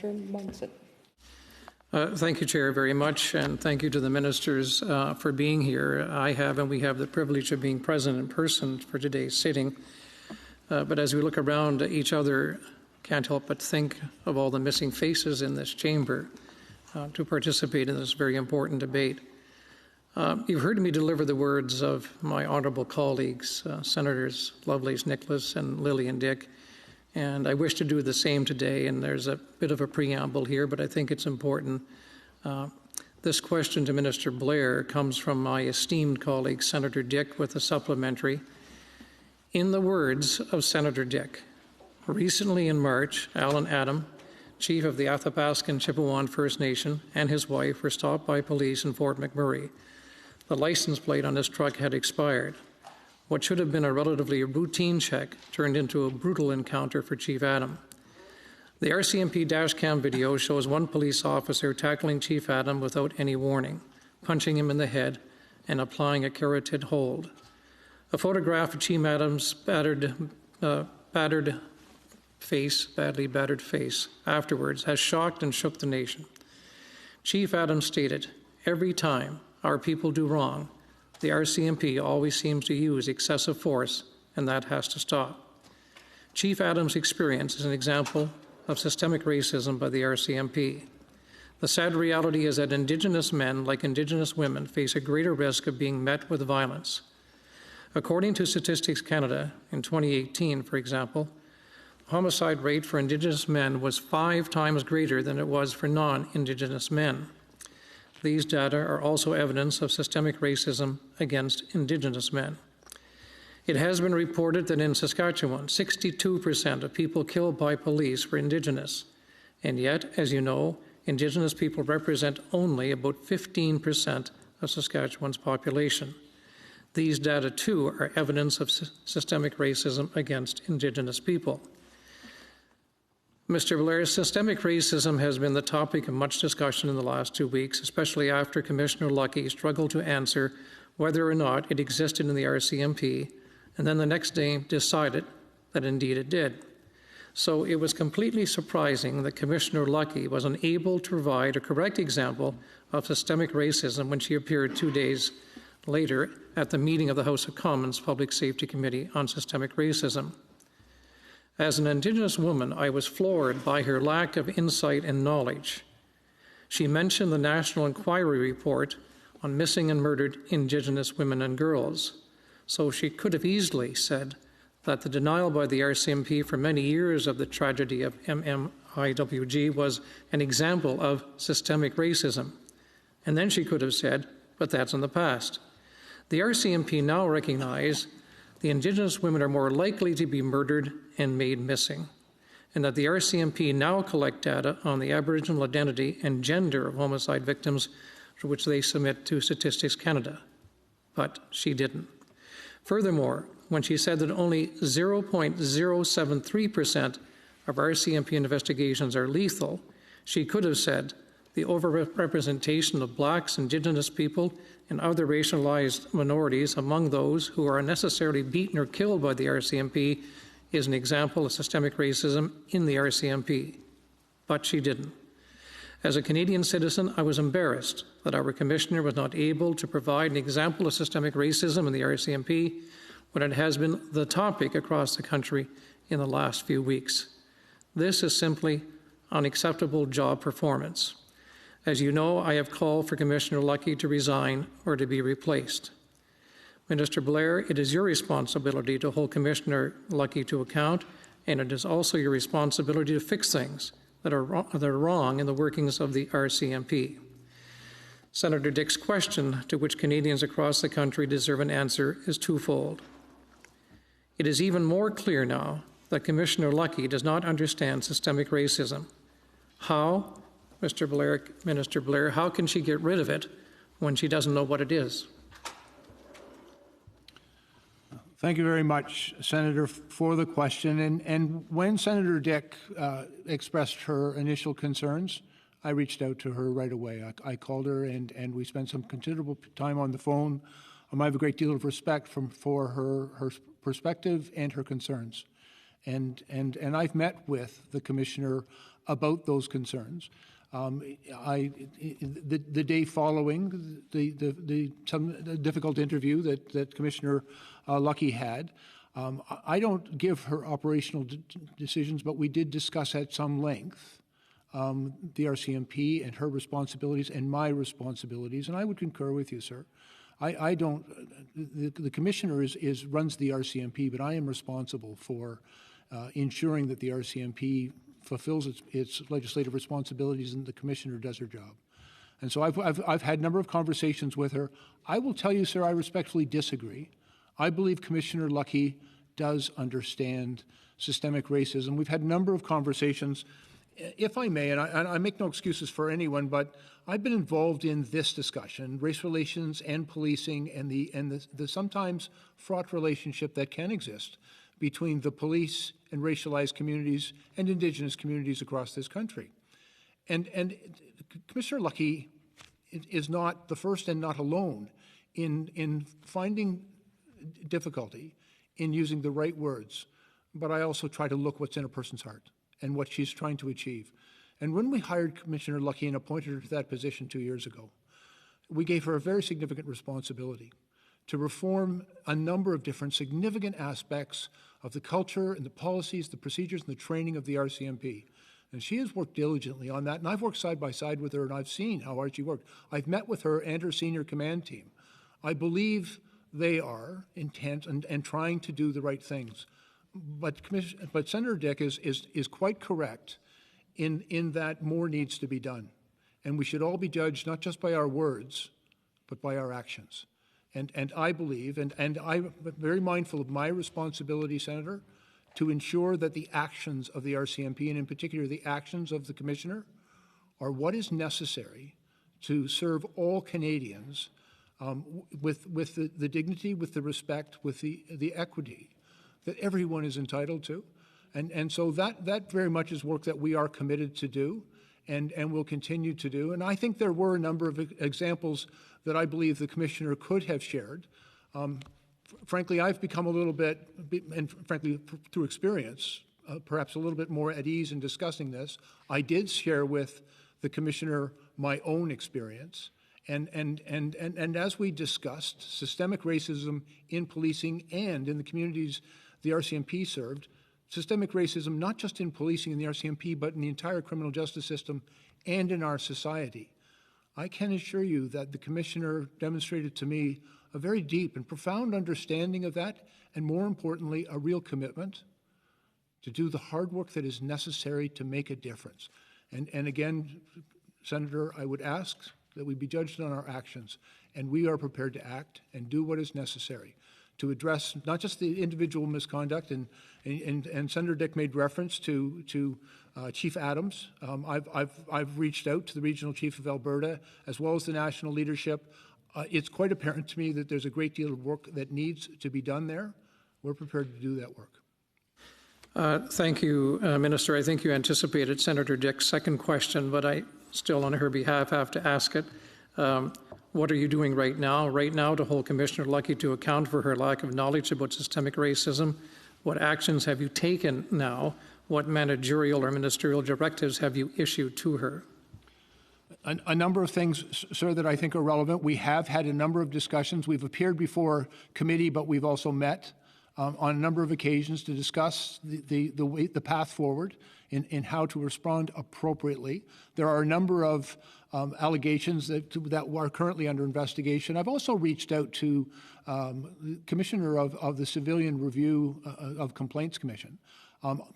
Munson. Thank you, Chair, very much, and thank you to the ministers for being here. I have, and we have the privilege of being present in person for today's sitting. But as we look around each other, can't help but think of all the missing faces in this chamber to participate in this very important debate. You've heard me deliver the words of my honourable colleagues, Senators Lovelace, Nicholas, and Lillian Dick, and I wish to do the same today, and there's a bit of a preamble here, but I think it's important. This question to Minister Blair comes from my esteemed colleague, Senator Dick, with a supplementary. In the words of Senator Dick, recently in March, Alan Adam, chief of the Athabascan Chippewan First Nation, and his wife were stopped by police in Fort McMurray. The license plate on his truck had expired. What should have been a relatively routine check turned into a brutal encounter for Chief Adam. The RCMP dashcam video shows one police officer tackling Chief Adam without any warning, punching him in the head and applying a carotid hold. A photograph of Chief Adams' badly battered face afterwards has shocked and shook the nation. Chief Adams stated, "Every time our people do wrong, the RCMP always seems to use excessive force, and that has to stop." Chief Adams' experience is an example of systemic racism by the RCMP. The sad reality is that Indigenous men, like Indigenous women, face a greater risk of being met with violence. According to Statistics Canada, in 2018, for example, the homicide rate for Indigenous men was 5 times greater than it was for non-Indigenous men. These data are also evidence of systemic racism against Indigenous men. It has been reported that in Saskatchewan, 62% of people killed by police were Indigenous. And yet, as you know, Indigenous people represent only about 15% of Saskatchewan's population. These data, too, are evidence of systemic racism against Indigenous people. Mr. Blair, systemic racism has been the topic of much discussion in the last 2 weeks, especially after Commissioner Lucky struggled to answer whether or not it existed in the RCMP, and then the next day decided that indeed it did. So it was completely surprising that Commissioner Lucky was unable to provide a correct example of systemic racism when she appeared 2 days later at the meeting of the House of Commons Public Safety Committee on Systemic Racism. As an Indigenous woman, I was floored by her lack of insight and knowledge. She mentioned the National Inquiry Report on missing and murdered Indigenous women and girls. So she could have easily said that the denial by the RCMP for many years of the tragedy of MMIWG was an example of systemic racism. And then she could have said, but that's in the past. The RCMP now recognize the Indigenous women are more likely to be murdered and made missing, and that the RCMP now collect data on the Aboriginal identity and gender of homicide victims, for which they submit to Statistics Canada. But she didn't. Furthermore, when she said that only 0.073% of RCMP investigations are lethal, she could have said the overrepresentation of Blacks, Indigenous people, and other racialized minorities among those who are unnecessarily beaten or killed by the RCMP is an example of systemic racism in the RCMP. But she didn't. As a Canadian citizen, I was embarrassed that our Commissioner was not able to provide an example of systemic racism in the RCMP when it has been the topic across the country in the last few weeks. This is simply unacceptable job performance. As you know, I have called for Commissioner Lucky to resign or to be replaced. Minister Blair, it is your responsibility to hold Commissioner Lucky to account, and it is also your responsibility to fix things that are wrong in the workings of the RCMP. Senator Dick's question, to which Canadians across the country deserve an answer, is twofold. It is even more clear now that Commissioner Lucky does not understand systemic racism. How, Minister Blair, how can she get rid of it when she doesn't know what it is? Thank you very much, Senator, for the question. And when Senator Dick expressed her initial concerns, I reached out to her right away. I called her and we spent some considerable time on the phone. I have a great deal of respect for her perspective and her concerns. And I've met with the Commissioner about those concerns. The day following the difficult interview that Commissioner Lucky had, I don't give her operational decisions, but we did discuss at some length the RCMP and her responsibilities and my responsibilities, and I would concur with you, sir. I don't. The commissioner runs the RCMP, but I am responsible for ensuring that the RCMP fulfills its legislative responsibilities, and the commissioner does her job. And so I've had a number of conversations with her. I will tell you, sir, I respectfully disagree. I believe Commissioner Lucky does understand systemic racism. We've had a number of conversations. If I may, and I make no excuses for anyone, but I've been involved in this discussion, race relations and policing, and the sometimes fraught relationship that can exist between the police and racialized communities and Indigenous communities across this country. And Commissioner Lucky is not the first and not alone in finding difficulty in using the right words, but I also try to look what's in a person's heart and what she's trying to achieve. And when we hired Commissioner Lucky and appointed her to that position 2 years ago, we gave her a very significant responsibility to reform a number of different significant aspects of the culture and the policies, the procedures, and the training of the RCMP. And she has worked diligently on that, and I've worked side by side with her, and I've seen how hard she worked. I've met with her and her senior command team. I believe they are intent and trying to do the right things. But Senator Dick is quite correct in that more needs to be done. And we should all be judged not just by our words, but by our actions. And I believe, and I'm very mindful of my responsibility, Senator, to ensure that the actions of the RCMP, and in particular the actions of the Commissioner, are what is necessary to serve all Canadians with the dignity, with the respect, with the equity that everyone is entitled to. And so that very much is work that we are committed to do and will continue to do. And I think there were a number of examples that I believe the Commissioner could have shared. Frankly, I've become a little bit, and frankly, through experience, perhaps a little bit more at ease in discussing this. I did share with the Commissioner my own experience. And as we discussed, systemic racism in policing and in the communities the RCMP served, systemic racism not just in policing and the RCMP, but in the entire criminal justice system and in our society. I can assure you that the Commissioner demonstrated to me a very deep and profound understanding of that, and more importantly, a real commitment to do the hard work that is necessary to make a difference. And again, Senator, I would ask that we be judged on our actions, and we are prepared to act and do what is necessary to address not just the individual misconduct, and Senator Dick made reference to Chief Adams. I've reached out to the Regional Chief of Alberta as well as the national leadership. It's quite apparent to me that there's a great deal of work that needs to be done there. We're prepared to do that work. Thank you, Minister. I think you anticipated Senator Dick's second question, but I still, on her behalf, have to ask it. What are you doing right now to hold Commissioner Lucky to account for her lack of knowledge about systemic racism? What actions have you taken now? What managerial or ministerial directives have you issued to her? A number of things, sir, that I think are relevant. We have had a number of discussions. We've appeared before committee, but we've also met on a number of occasions to discuss the path forward in how to respond appropriately. There are a number of allegations that are currently under investigation. I've also reached out to the Commissioner of the Civilian Review of Complaints Commission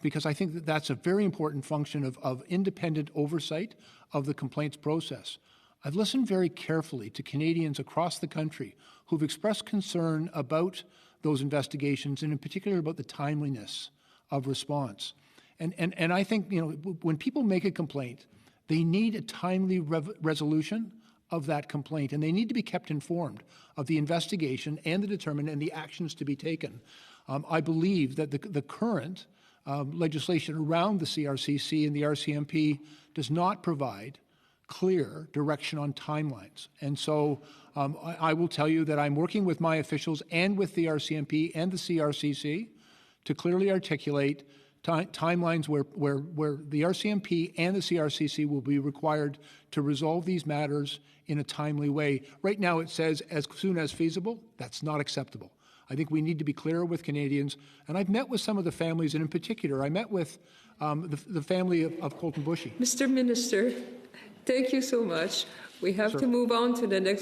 because I think that that's a very important function of independent oversight of the complaints process. I've listened very carefully to Canadians across the country who've expressed concern about those investigations and in particular about the timeliness of response. And I think, when people make a complaint, they need a timely resolution of that complaint, and they need to be kept informed of the investigation and the actions to be taken. I believe that the current legislation around the CRCC and the RCMP does not provide clear direction on timelines. And so I will tell you that I'm working with my officials and with the RCMP and the CRCC to clearly articulate timelines where the RCMP and the CRCC will be required to resolve these matters in a timely way. Right now it says as soon as feasible. That's not acceptable. I think we need to be clear with Canadians. And I've met with some of the families, and in particular, I met with the family of Colton Bushy. Mr. Minister, thank you so much. We have to move on to the next